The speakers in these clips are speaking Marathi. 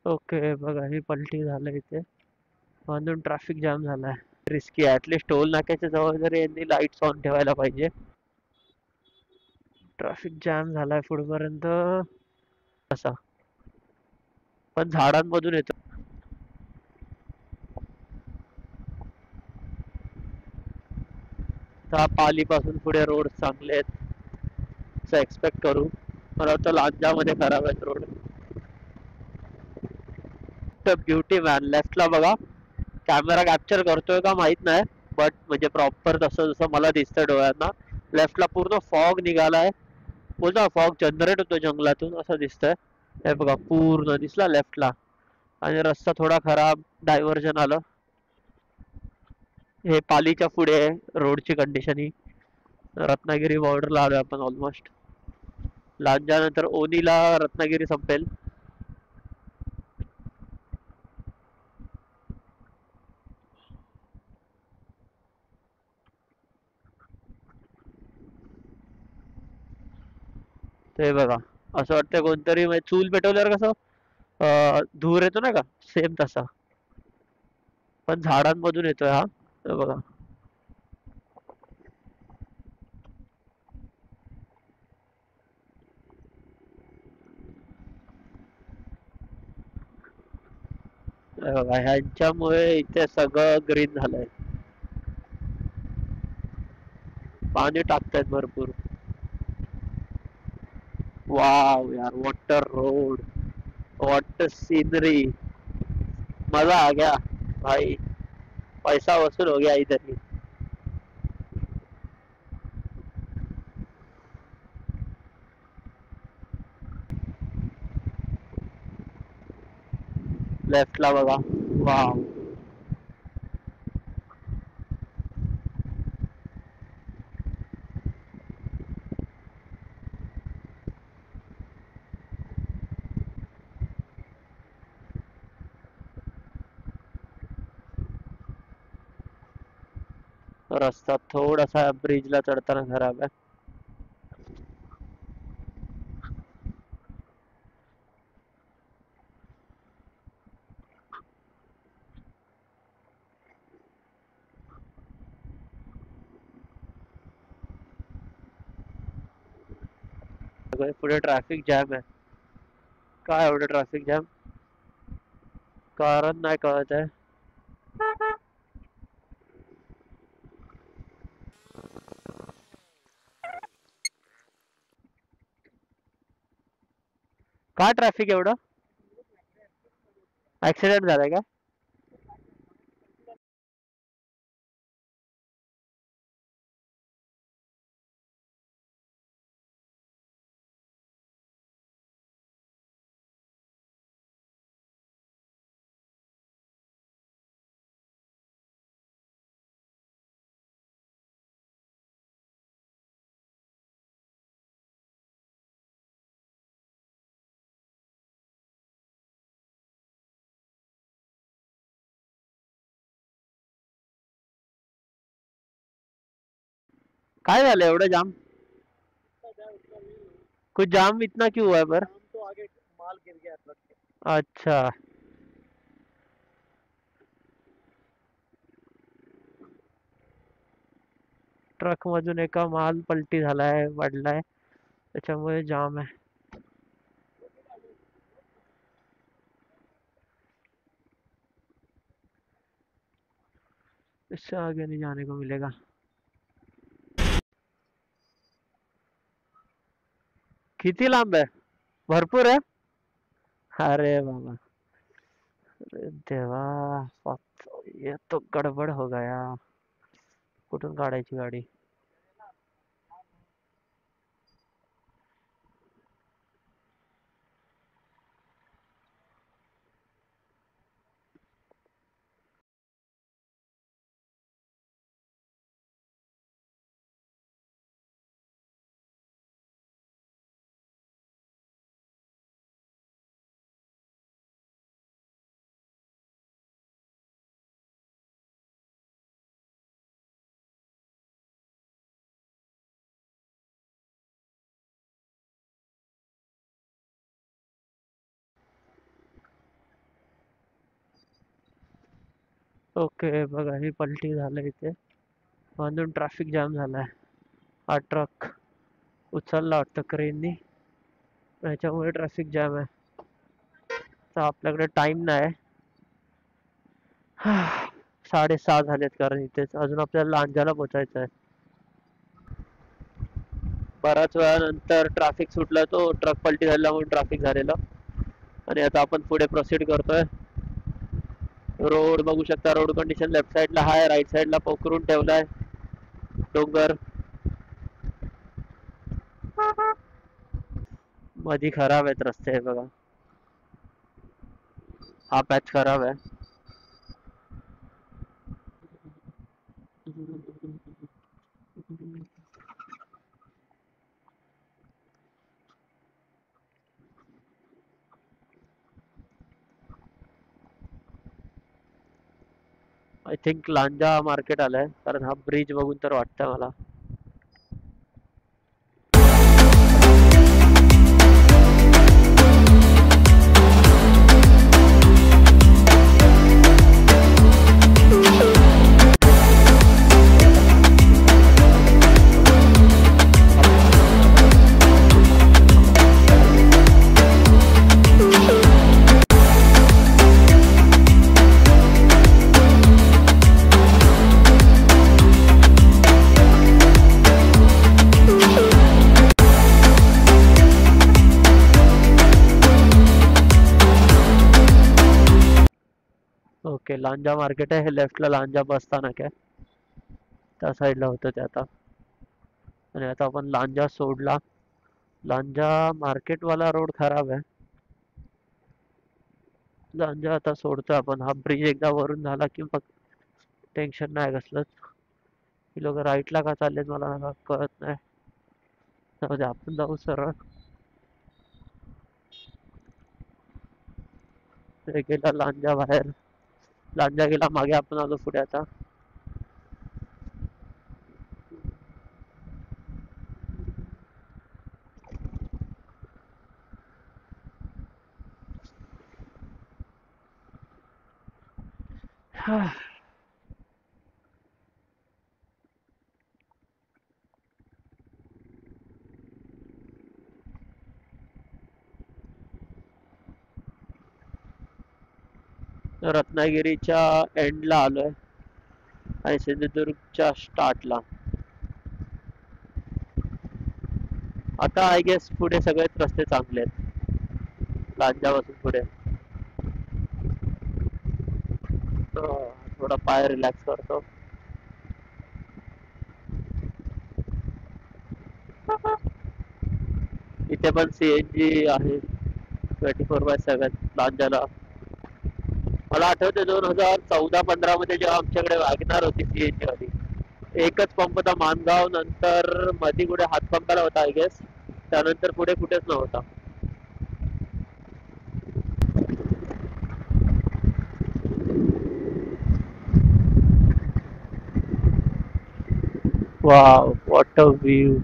ओके बघा ही पलटी झालं इथे म्हणून ट्रॅफिक जाम झालाय. रिस्की आहे. ऍटलीस्ट टोल नाक्याच्या जवळ जरी यांनी लाईट्स ऑन ठेवायला पाहिजे. ट्रॅफिक जॅम झालाय पुढपर्यंत असा, पण झाडांमधून येतो. त्या पालीपासून पुढे रोड चांगले आहेत असं एक्सपेक्ट करू. मला वाटतं लांजामध्ये खराब आहेत रोड. ब्युटी मॅन लेफ्टला बघा. कॅमेरा कॅप्चर करतोय का माहित नाही, बट म्हणजे प्रॉपर तसं जसं मला दिसतंय डोळ्यांना. लेफ्टला पूर्ण फॉग निघालाय. बोलतो फॉग जनरेट होतो जंगलातून असं दिसतंय. हे बघा पूर्ण दिसला लेफ्टला. आणि रस्ता थोडा खराब, डायव्हर्जन आलं. हे पालीच्या पुढे रोडची कंडिशन ही. रत्नागिरी बॉर्डरला आलोय आपण ऑलमोस्ट. लांजानंतर ओनीला रत्नागिरी संपेल. ते बघा असं वाटतं कोणतरी म्हणजे चूल पेटवल्यावर कसं धूर येतो ना का, सेम तसा. पण झाडांमधून येतोय हा. हे बघा हे बघा ह्यांच्यामुळे इथे सगळं ग्रीन झालंय. पाणी टाकतायत भरपूर. वाव यार वॉटर रोड, वॉटर सीनरी, मजा आ गया भाई. पैसा वसूल हो गया इधर ही. लेफ्टला बघा. वाव रस्ता थोडासा ब्रिजला चढताना खराब आहे. पुढे ट्रॅफिक जॅम आहे. काय एवढं ट्रॅफिक जॅम, कारण नाही कळत आहे. काय ट्रॅफिक एवढं, ऍक्सिडेंट झालाय का? काय झालं एवढं जाम, कुछ जाम इतना क्यों हुआ है पर? अच्छा ट्रक मधून एका माल पलटी झालाय, पडलाय, त्याच्यामुळे जाम है. इससे आगे नहीं जाने को मिलेगा. किती लांब आहे, भरपूर है. अरे बाबा, अरे देवा, ये तो गड़बड़ हो गया. कुठून काढायची गाडी. ओके बघा ही पलटी झालं इथे म्हणून ट्रॅफिक जाम झालाय. हा ट्रक उचलला वाटतं क्रेननी, त्याच्यामुळे ट्रॅफिक जाम आहे. तर आपल्याकडे टाइम नाही. 6:30 झालेत कारण इथेच अजून आपल्याला लांजाला पोहोचायचं आहे. बराच वेळानंतर ट्रॅफिक सुटला, तो ट्रक पलटी झाला म्हणून ट्रॅफिक झालेलं. आणि आता आपण पुढे प्रोसीड करतोय. रोड बघू शकता, रोड कंडिशन लेफ्ट साइडला आहे, राईट साइडला पोखरून ठेवलाय डोंगर. मधी खराब आहेत रस्ते बघा, हा पॅच खराब आहे. आय थिंक लांजा मार्केट आलंय, कारण हा ब्रिज बघून तर वाटतं मला. ओके लांजा मार्केट आहे हे, लेफ्टला लांजा बस स्थानक आहे, त्या साईडला होतं ते आता. आणि आता आपण लांजा सोडला. लांजा मार्केटवाला रोड खराब आहे. लांजा आता सोडतोय आपण. हा ब्रिज एकदा वरून झाला की मग टेन्शन नाही कसलंच. ही लोक राईटला का चाललेत मला कळत नाही. जाऊ दे, आपण जाऊ सरळ. गेला लांजा बाहेर, लांजा गेला मागे, आपण आलो पुढे आता. रत्नागिरीच्या एंडला आलोय आणि सिंधुदुर्गच्या स्टार्टला. आता आय गेस पुढे सगळेच रस्ते चांगले आहेत लांजापासून पुढे. थोडा पाय रिलॅक्स करतो. इथे पण सीएनजी आहे 24/7 लांजाला. मला आठवते 2014-15 मध्ये जेव्हा आमच्याकडे वॅगनार होती सीएनजी वाली, एकच पंप होता मानगाव, नंतर मध्ये कुठे हातपंपाला होता आय गेस, त्यानंतर पुढे कुठेच नव्हता. Wow, what a view.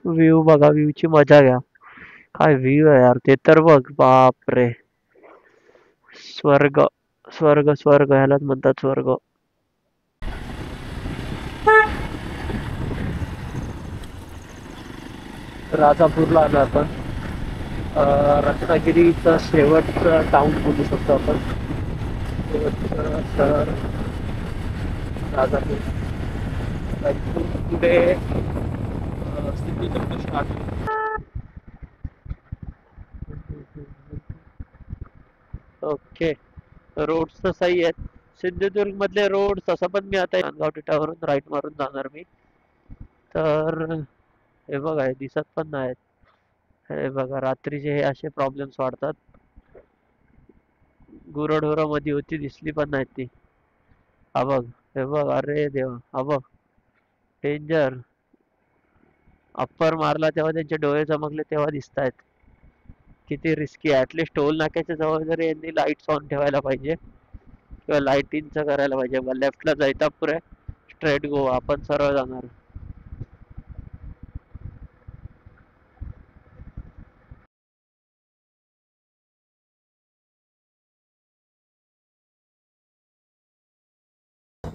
View बघा, व्ह्यूची मजा घ्या. काय व्ह्यू आहे यार, ते तर बघ, बाप रे. स्वर्ग स्वर्ग स्वर्ग ह्यालाच म्हणतात स्वर्ग. राजापूरला आलो आपण. रत्नागिरीचा शेवटचा टाउन बोलू शकतो आपण. शेवटचं शहर राजापूर. पुढे सिंधुदुर्ग स्टार्ट. ओके, रोड्स तर सही आहेत सिंधुदुर्ग मधले रोड. तसं पण मी आता नांदगाव टिटावरून राईट मारून जाणार मी. तर हे बघा, हे दिसत पण नाहीत. हे बघा, रात्रीचे हे असे प्रॉब्लेम्स वाढतात. गुरढोरं मध्ये होती, दिसली पण नाहीत ती. हा बघ, हे बघ, अरे देवा, हा बघ, डेंजर. अप्पर मारला तेव्हा त्यांचे डोळे चमकले तेव्हा दिसतायत. किती रिस्की आहे. ऍटलिस्ट टोल नाक्याच्या जवळ जरी यांनी लाईट्स ऑन ठेवायला पाहिजे किंवा लाईटिंगचं करायला पाहिजे. लेफ्टला जैतापूर आहे, स्ट्रेट गोवा, आपण सरळ जाणार.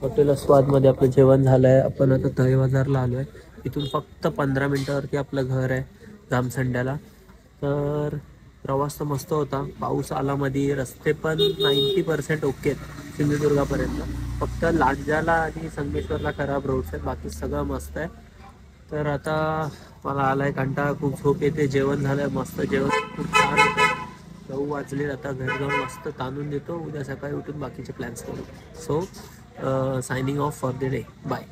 हॉटेल स्वादमध्ये आपलं जेवण झालं आहे. आपण आता दही बाजारला आलो आहे. इथून फक्त 15 मिनटावरती आपलं घर आहे जामसंड्याला. तर प्रवास तर मस्त होता. पाऊस आला मध्ये, रस्ते पण 90% ओके आहेत सिंधुदुर्गापर्यंत. फक्त लांजाला आणि संगमेश्वरला खराब रोड्स आहेत, बाकी सगळं मस्त आहे. तर आता मला आलाय कंटाळा, खूप झोप येते. जेवण झालंय मस्त, जेवण खूप छान होतं. 9 वाजले. आता घरी जाऊन मस्त ताणून देतो. उद्या सकाळी उठून बाकीचे प्लॅन्स करू. So signing off for the day. Bye.